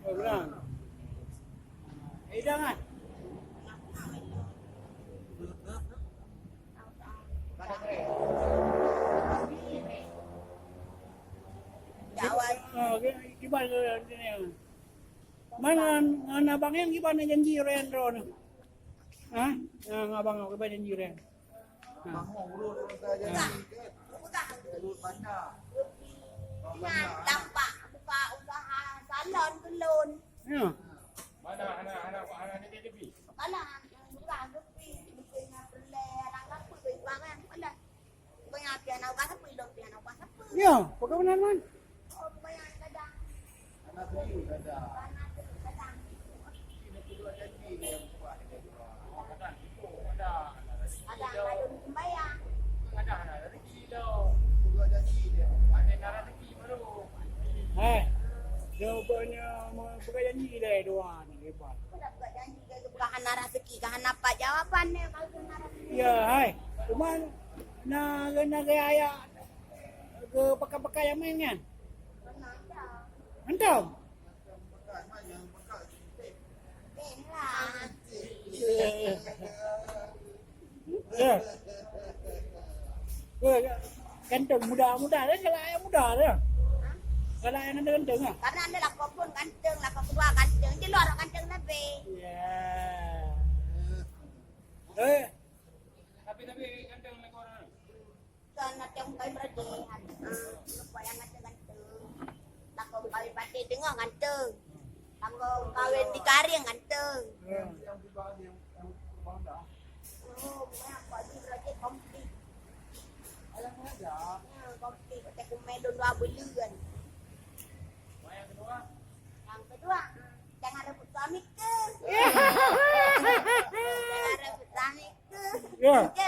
Oh, bilang. Jangan. Gimana ini? Mana abang yang gimana janji Ren Ron? Hah? Yang abang apa janji Ren? Dampak buka usaha salon belum. Ya. Mana anak ni tepi. Alah, buka gepi, bikinnya beler, anak pergi bangan, alah. Banyak piano bahasa pilot piano bahasa. Ya, pakai benar man. Oh, banyak kadang. Anak tu ada. Anak kadang. Ini kedua janji dia buat dia. Kadang itu ada. Ada sembahyang. Ada anak rezeki dah. Kedua janji dia. Ada nak rezeki baru. Dia punya pakai janji dah dua ni hebat. Sudah buat janji ke bukan rezeki, kan apa jawabannya kalau kena rezeki. Ya, cuma na gaya ke pakai yang main kan? Mantap. Ya. Ganteng muda dah kalau yang muda dah. Kalau yang ada ganteng ah. Karena anda lah pun ganteng, lah kedua ganteng, di luar ganteng lebih. Ya. Tapi ganteng lagi orang. Karena yang kau berarti, lupa yang ganteng. Lah kau kawin pati dengar ganteng. Lah kau kawin di Karing ganteng. Yang juga yang bangga. Oh, banyak kau di berarti komplit. Ayam ada. Komplit, kita kumedon 2 bulan. Yang kedua. Yang kedua, jangan rebut suami ke. Jangan rebut suami ke. Ya. Ke